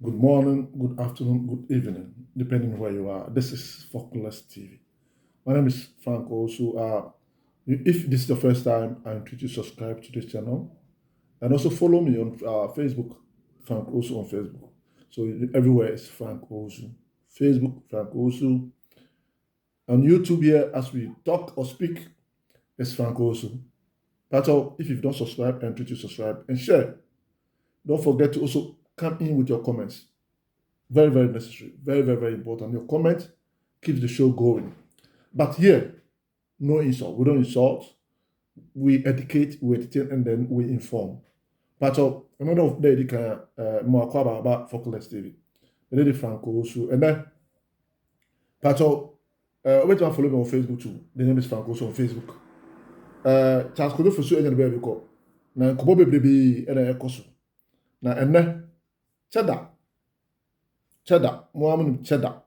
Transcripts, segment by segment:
Good morning, good afternoon, good evening, depending on where you are. This is Focus TV. My name is Frank also. If this is the first time, I invite you to subscribe to this channel and also follow me on Facebook, Frank also on Facebook. So everywhere is Frank also. Facebook, Frank also. On YouTube here, as we talk or speak, is Frank also. But if you've not subscribed, I invite you to subscribe and share. Don't forget to also come in with your comments. Very, very necessary. Very, very, very important. Your comment keeps the show going. But here, no insult. We don't insult. We educate, we entertain, and then we inform. But another day, you can more about Focus TV. The lady Franco also. And then, but wait to follow me on Facebook too. The name is Franco also on Facebook. Charles Kodo for so any baby call. Na nkobo bebrebe na ekoso. Na enne cheddar, mo amun cheddar.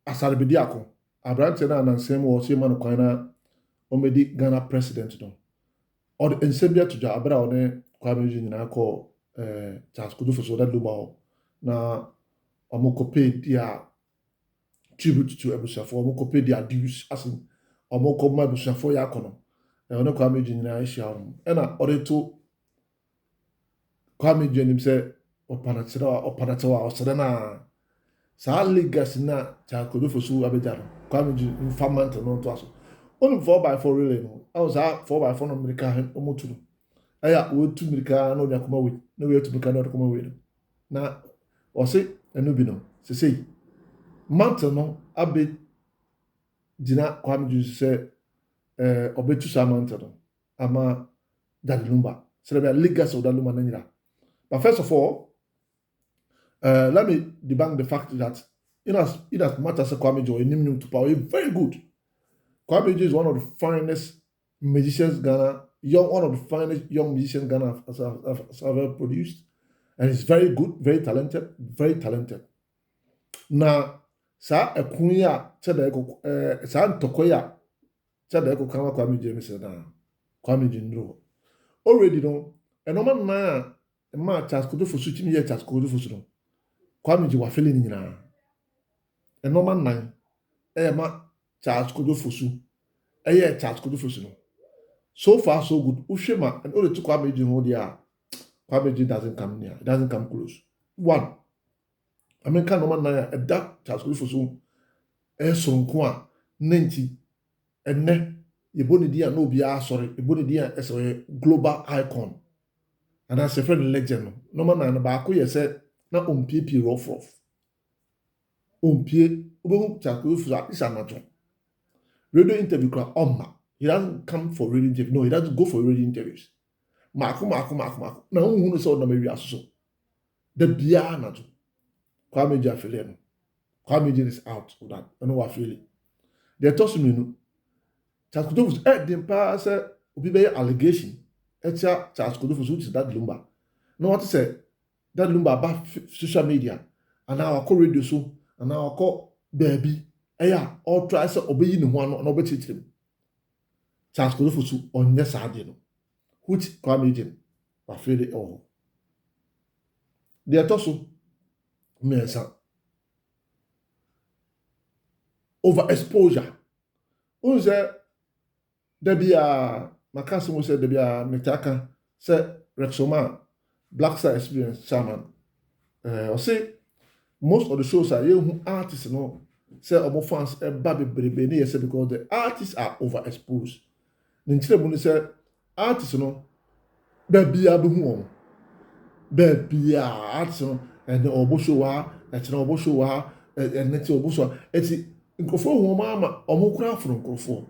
Asarbedi ako aberante na anansɛm wɔ so ma no kwan na ɔmmɛdi Ghana president no ɔde nsɛm bi ato dwa abere a ɔne Kwame Ejeagye nyinaa kɔ Charles Kodo Fosu Dodoma hɔ na ɔmokɔpɛ di a tribute to abusuafoɔ ɔmokɔpɛ di a dues ase ɔmokɔma abusuafoɔ yɛ akɔ no ɔne Kwame Ejeagye nyinaa ahyia hɔ ɛna ɔde to Kwame Ejeagye anim sɛ ɔpanakyerɛ a ɔsrɛ no a saa legacy na Charles Kodo Fosu abɛgya no Kwame Ejeagye mfa mantle no nto aso only 4x4 relay no awo saa 4x4 no mmirika ɔmotu no ɛyɛ wɔtu mmirika na ɔde akɔma wei na wei atu mmirika na ɔde akɔma wei no na ɔse ɛno bi no sesei mantle no abɛgyina Kwame Ejeagye sɛ ɔbɛtu saa mantle no ama Daddy Lumba sɛ bɛyɛ legacy of Daddy Lumba no nyina. But first of all, let me debunk the fact that in as much as Kwame Ejeagye to power, very good. Kwame Ejeagye is one of the finest musicians Ghana, one of the finest young musicians Ghana has ever produced, and he's very good, very talented, very talented. Now, sa ekunya cheda eko sa ntokoya cheda eko kama Kwame Ejeagye said na Kwame Ejeagye no already no enoma na ma Charles Kodo Fosu chimi ye Charles Kodo Fosu no Kwame Ejeagye wa fele ni nyina enoma nan ma Charles Kodo Fosu Charles Kodo Fosu no so far so good ushema and only to Kwame Ejeagye ho dia Kwame Ejeagye doesn't come near, it doesn't come close. One, I mean kan normal nan that Charles Kodo Fosu sonko a nanti enne yeboni dia no bia sorry yeboni dia as a global icon and as a friend legend no man na ba ko ye say na ompie rough ompie obo Charles Kodo Fosu is amateur radio interview kra omma. He doesn't come for radio interview. No, he doesn't go for radio interviews. Mako. Na unhunu so na mewi aso. The bia na to. Kwame Ejeagye afele no. Kwame Ejeagye is out of that. I know what feeling. They toss me no. Charles Kodo Fosu dem pa say obi be allegation. Etia Charles Kodo Fosu which is Daddy Lumba. No what to say. Daddy Lumba about social media and now I call radio so and now I call baby. All try say obeyi ne ho ano na obechichirem. Charles Kodo Fosu onye saade no which Kwame Ejeagye wa fele oh. The atoso mensa overexposure. Unze debia makasi mo say debia metaka say Rexoma Black Star Experience chairman or say most of the shows are you artists no say omo fans ba bebrebe na say because the artists are overexposed. Nintire mu ni say artists no bebia be hu on bebia artists no and obo show wa et na obo show wa and net obo show eti nkofo hu ma omo kura afro nkofo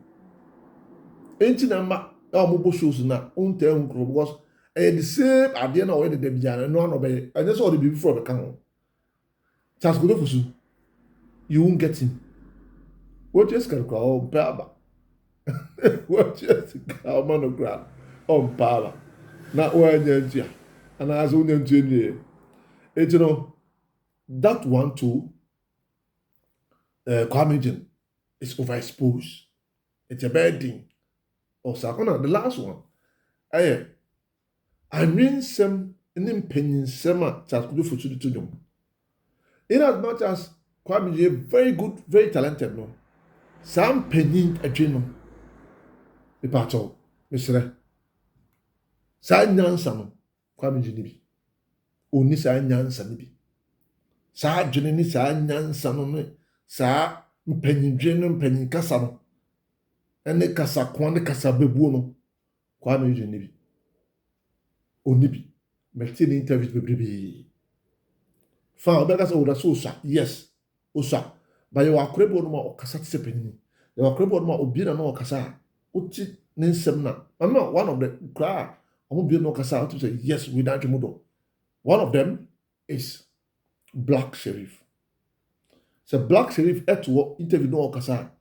enti na ma omo bo shows na unte nkofo because the same ade na o de bia no no be and so the be before the can Charles Kodo Fosu you won't get him. What just can call Baba? What just call Monogram on power? Not one year, and as only engineer. And you know, that one too, Kwame Ejeagye is overexposed. It's a bad thing. Or Sakona, the last one. I mean, some ne mpanyinsɛm a Charles Kojo Fosu de to dwom. In as much as Kwame Ejeagye very good, very talented no, saa mpanyin adwe no, nipa atɔ, mesrɛ, saa nyansa no, Kwame Ejeagye ni bi. Oni saa nyansa ni bi. Saa adwene ni saa nyansa no ne saa mpanyindwe no mpanyin kasa no, ɛne kasa ko ne kasa bebuo no, Kwame Ejeagye ni bi. Oni bi. Mɛte ne interviews bebrebe. Fa ɔbɛka sɛ ɔda so osua, yes, osua. Ba yɛ wɔ akorɛbɔ no ma ɔkasa te sɛ panyin. Yɛ wɔ akorɛbɔ no ma obi na ɔkasa a, ɔte ne nsɛm na. Mama one of the kra a ɔmo bi na ɔkasa a ɔte sɛ yes, we dan dwom do. One of them is Black Sheriff. Sɛ Black Sheriff ɛto wɔ interview na ɔkasa a,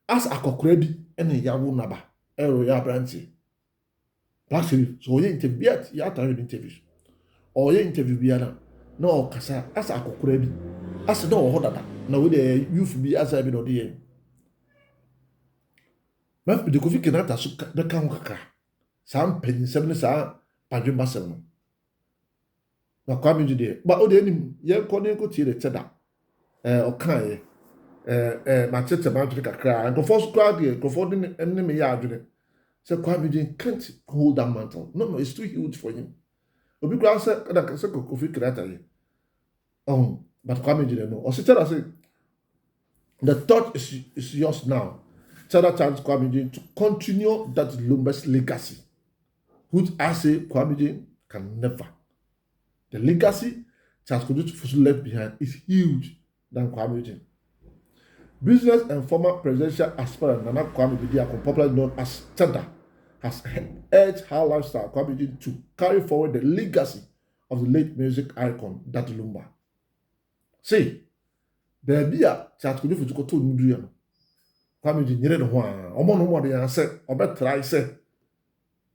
as akɔkora bi ɛna yawo naba ɛwɔ yɛ aberante. Black Sheriff so ɔyɛ interview bi at yɛ atare interviews. Ɔyɛ interview bi ana na ɔkasa as akɔkora bi as na ɔwɔ hɔ dada na wo de youth bi as bi na ɔde yɛ. Mɛf de Kofi Kenyatta so bɛka ho kakra. Saa mpanyinsɛm ne saa padwemba sɛm no. Na Kwame Ejeagye ba o de anim yɛ nkɔ ne nkɔ tie de kyɛda. Ɔka yɛ ma kyerɛ ma adwene kakra. Nkɔfɔ so kra de nkɔfɔ ne me yɛ adwene. Sɛ Kwame Ejeagye can't hold that mantle. No, it's too huge for him. Obi kura sɛ kada sɛ Kofi Kenyatta yɛ. But Kwame Ejeagye no. Ɔsɛ kyerɛ sɛ the torch is yours now. Kyerɛ chance Kwame Ejeagye to continue that Lumba's legacy, which I say Kwame Ejeagye can never. The legacy Charles Kojo Fosu left behind is huge than Kwame Ejeagye. Business and former presidential aspirant Nana Kwame Bediako, popularly known as Chada, has urged her lifestyle Kwame Ejeagye to carry forward the legacy of the late music icon Daddy Lumba. See, baby, Charles Kojo Fosu ko to nudu ya no. Kwame Ejeagye nyere no ho a, omo no mo de ya se, obetry se,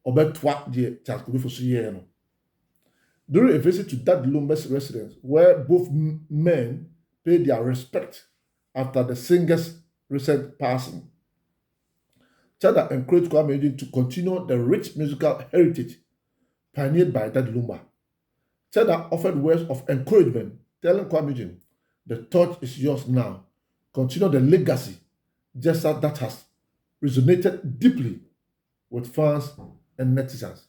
obetwa de Charles Kojo Fosu ye no. During a visit to Daddy Lumba's residence, where both men paid their respect after the singer's recent passing, Chada encouraged Kwame Ejeagye to continue the rich musical heritage pioneered by Daddy Lumba. Chada offered words of encouragement, telling Kwame Ejeagye, the torch is yours now. Continue the legacy, gesture that has resonated deeply with fans and netizens.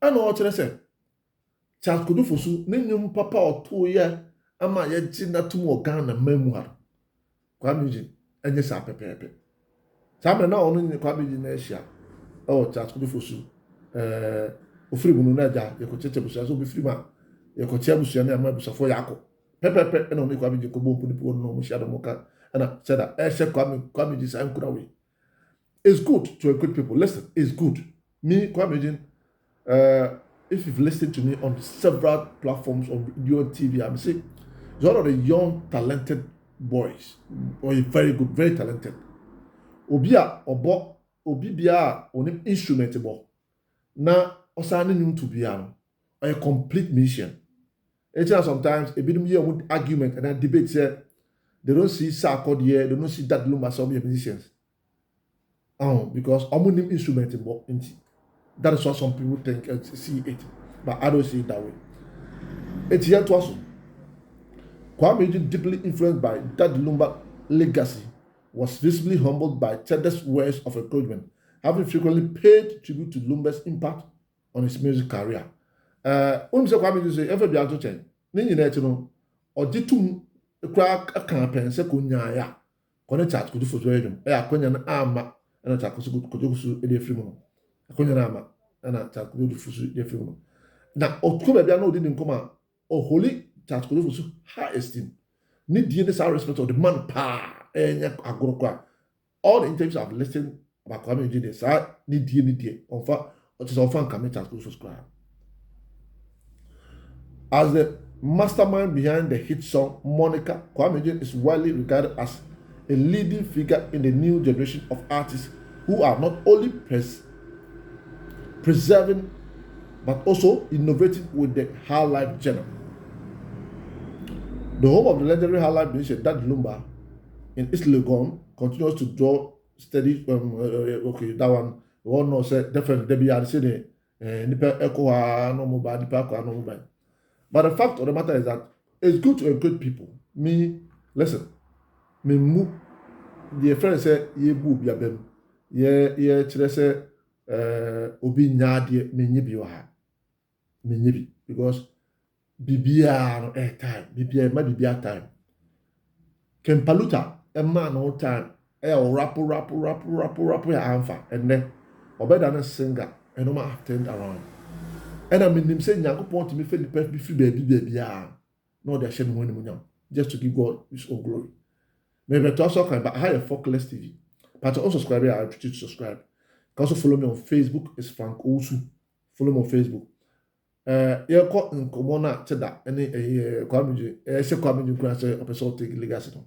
And what I said, Charles Kojo Fosu ne nyum papa oto ye ama ye ji na tum Ghana mamu ha. Kwame Ejeagye enye sa pepepe. Sa na onu ni Kwame Ejeagye na ehia. Charles Kojo Fosu ofiri bunu na ja ye ko cheche busu so be free ma ye ko che busu na ma busu fo yakọ. Pepepe na onu Kwame Ejeagye ko bo mpu no mo hia do mo ka. Na said that Kwame Ejeagye sa nkura we. It's good to equip people. Listen, it's good. Me Kwame Ejeagye if you've listened to me on several platforms on radio and TV, I'm saying he's one of the young, talented boys. Or very good, very talented. Obia obo obi bia onim instrument bo. Na osane nyum to bia a complete mission. Sometimes a bit of argument and a debate say they don't see Sarko here, they don't see that Lumba some musicians. Because omunim instrument bo inti. That is what some people think and see it. But I don't see it that way. It's yet to us. Kwame Ejeagye, deeply influenced by Daddy Lumba legacy, was visibly humbled by Chada's words of encouragement, having frequently paid tribute to Lumba's impact on his music career. Kwame Ejeagye say, ever be out to change. Nini na no, or ditum kra campaign se kunya ya. Kone Charles Kojo Fosu edum. Akonya na ama na Charles Kojo Fosu e dey free mo. Akonya na ama na Charles Kojo Fosu dey free mo. Na otuko bia na odi nkoma o holy Charles Kojo Fosu high esteem. Need the respect of the man pa enya agorokwa. All the interviews I've listened about Kwame Ejeagye say need the onfa o ti so fan Kwame Charles Kojo Fosu. As the mastermind behind the hit song Monica, Kwame Ejeagye is widely regarded as a leading figure in the new generation of artists who are not only preserving but also innovating with the high life genre. The home of the legendary high life musician Daddy Lumba in East Legon continues to draw steady. Okay, that one we all know say definitely they be say the nipa echo no mobile nipa echo no mobile. But the fact of the matter is that it's good to encourage people. Me, listen, me move the friend say ye boo be a bem. Ye chile say obi nyadi me nyibi wa me nyibi because bibia no time bibia ma bibia time kempaluta e ma no time rapo ya anfa and then obeda na singer and no ma turned around and I mean him say nyankopon to me fe nipa bi fi baby no dey share no nyam just to give God his own glory. Maybe to also can but I have a Focus TV. But also subscribe here, I treat you to subscribe. You can also follow me on Facebook, it's Frank Osu. Follow me on Facebook. Yeah, call in Komona Teda, any Kwame episode take legacy.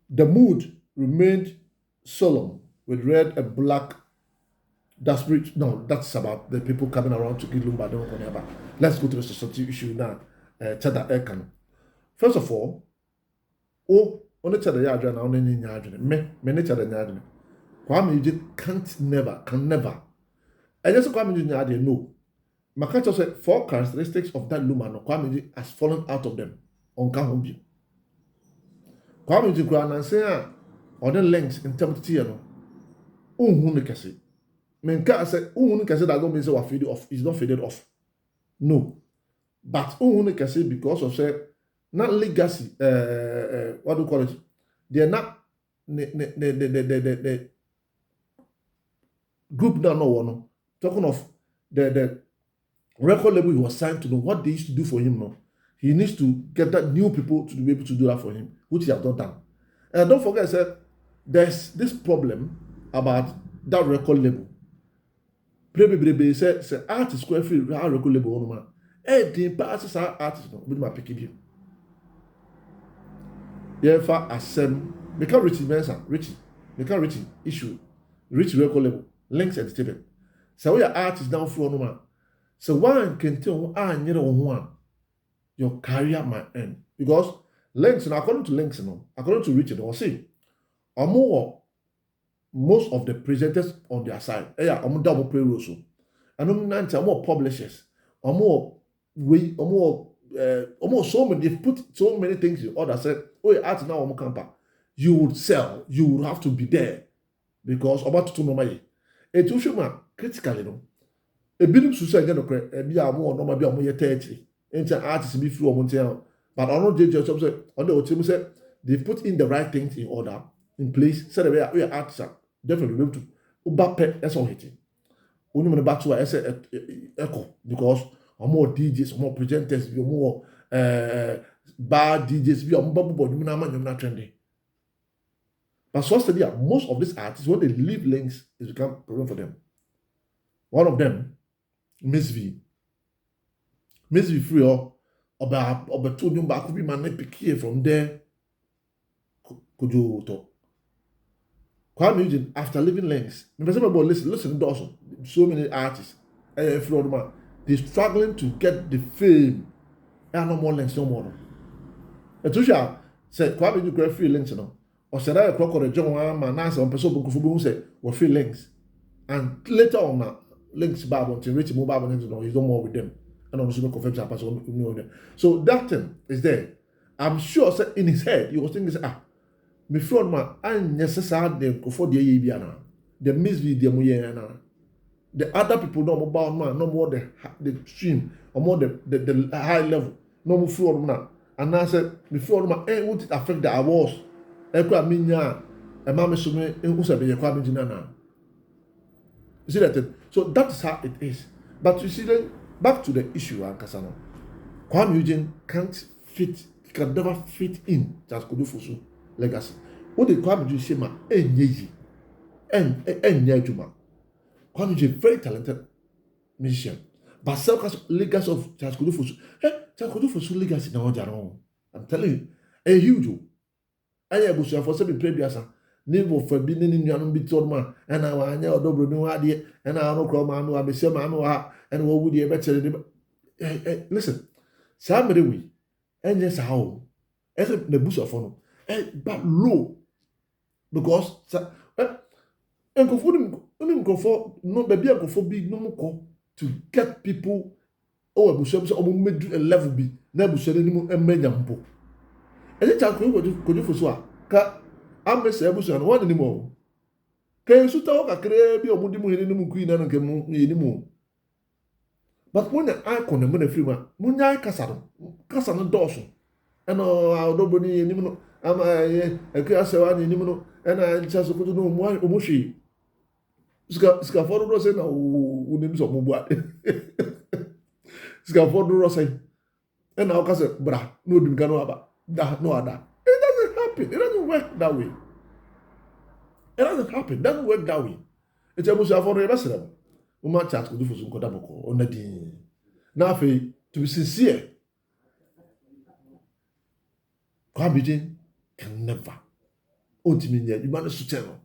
The mood remained solemn with red and black. That's about the people coming around to Gilumba. Let's go to the society issue now. Teda Ekan. First of all, only Teda Yadra now only Yadra. Me Teda Yadra. Kwame can never. I just Kwame Yadra no. Makacha said 4 characteristics of that Luma no Kwame has fallen out of them on Kahumbi. Kwame Jukran say on the links in temperature no. Unhunu kese. Menka say unhunu kese that don't mean say we faded off. It's not faded off. No. But unhunu kese because of say not legacy what do you call it? They're not the group now no one. Talking of the record label he was signed to know what they used to do for him now. He needs to get that new people to be able to do that for him, which he has not done. And don't forget, I said, there's this problem about that record label. Probably say artist square free record label on man. The passes our artist no with my picking him. Therefore, asem because Richie Mensa, Richie issue, Richie record label, links entertainment. So we are artists down for no man. So one can tell one your career might end because links, and according to links, according to Richard, or see, or more most of the presenters on their side, double payroll so, and more publishers, or more so many. They've put so many things in order. Said, oh, art now camper, you would sell, you would have to be there because about to know my. It will show critically no. A bit suicide again, be a more normal, be a more 30. Ancient artists be through on town. But I don't just on the team said they put in the right things in order, in place, said we are artists definitely be able to Ubape that's all hitting. Only back to echo because more DJs, more presenters, more bad DJs, be on bubble board, you're not trendy. But so most of these artists, when they leave links, it's become a problem for them. One of them, Miss V free or about 2 number could be my pick from there. Could you talk? Kwame Eugene, after leaving links, listen, Dawson, so many artists, Florida, they're struggling to get the fame. And no more links, no more. And Tusha said, Kwame you create free links, or said I clock on the John man, answer on person who say, were free links. And later on, links Bible until Richie Mobile links, he's no more with them. And also no confirms that person know them. So that thing is there. I'm sure in his head, he was thinking, me fraud man, I necessarily for the Yabiana. The Miss V, the other people no more bound man, no more the stream, or more the high level, no more fraud man. And I said, before man, would it affect the awards? Minya, a mamma so me, who's a be a Kwame Jinana. You see that? So that's how it is. But you see then, back to the issue, Kasano. Kwame Eugene can't fit, he can never fit in just Kudufusu legacy. What did Kwame Eugene say, ma? Kwame Eugene, very talented musician. But self legacy of Charles Kudufusu. Charles Kudufusu legacy now, I'm telling you, a huge. I am going for 7 previous. Never for being in your bit on man, and I want your double new idea, and I don't call man, I be some man, and what would you better? Listen, somebody we, and yes, how? As the bush of honor, but low because and go for them, go for no baby, go for big no more to get people oh abusua bi sɛ ɔmo medu a level bi na abusua no anim mmanya mpo ɛnyɛ kya kodwofo so a ka amesa abusua no wɔn anim o ka esu ta hɔ kakraa bi a ɔmo di mu hene no mu kui na no nkɛ mu yɛ nim o but mo nya icon na mo na firi mu a mo nya kasa no dɔɔso ɛna ɔdɔbɔ ni yɛ nim no ama yɛ ɛkɛ asɛwa ni nim no ɛna nkyɛn so koto no ɔmo hwee sikafoɔ dodoɔ sɛ na wonim sɛ ɔmo bu ade sikafoɔ dodoɔ sɛ ɛna ɔka sɛ bra na odi nka no aba da no ada it doesn't happen it doesn't work that way it doesn't happen it doesn't work that way ɛkyɛ abusuafoɔ no yɛbɛsrɛ mo woma chat kodifo so nkɔda bɔkɔ ɔna din na afei to be sincere Kwame Ejein can never ɔntumi nyɛ adwuma no sotɛn no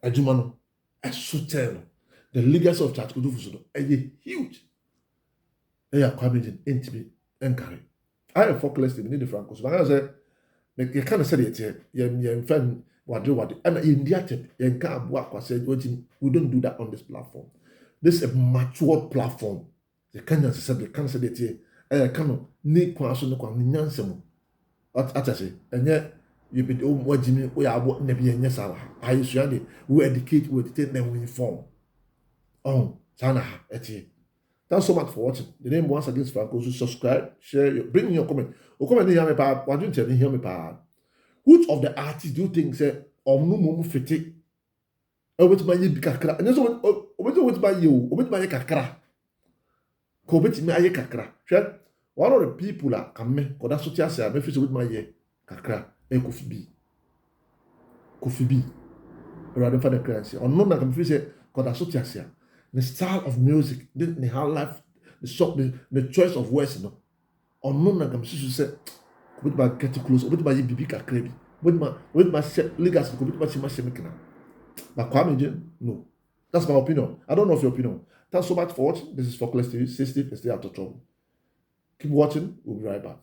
adwuma no ɛsotɛn no the legacy of chat kodifo so no ɛyɛ huge ɛyɛ Kwame Ejein ɛntumi ɛnkare ayɛ focus ne de franco so banga sɛ yɛka no sɛdeɛ ɛteɛ yɛmfa wade ɛna yɛndi atɛp yɛnka aboa akwasɛ wɔntumi we don't do that on this platform. This is a matured platform. The Kenyan said the cancer de tie. Kano ni kwa so ne kwa nyansem. Atase. Enye you be o wajimi o ya abo na bi enye sawa. Ayi suade we educate we educate na we inform. Oh, sana ha etie. Thanks so much for watching. The name once again is Franco. So subscribe, share, bring in your comment. O comment here me pa, what you tell me here me pa. Which of the artists do you think say omnu mum fiti? Obetuma ye bi kakra. Enye so obetuma ye kakra. Ko obetuma ye kakra. Hwe one of the people a kame ko da so ti ase a me fi so obetuma ye kakra e Kofi B. Rather for the currency. Or no na kame fi say ko da so ti ase a. The style of music, the how life, the song, the choice of words, no. Or no na kame fi so say obetuma get close, obetuma ye bibi kakra bi. Obetuma set legacy ko obetuma chima shemikina. But Kwame Ejein, no. That's my opinion. I don't know of your opinion. Thanks so much for watching. This is Focus TV. Stay safe and stay out of trouble. Keep watching. We'll be right back.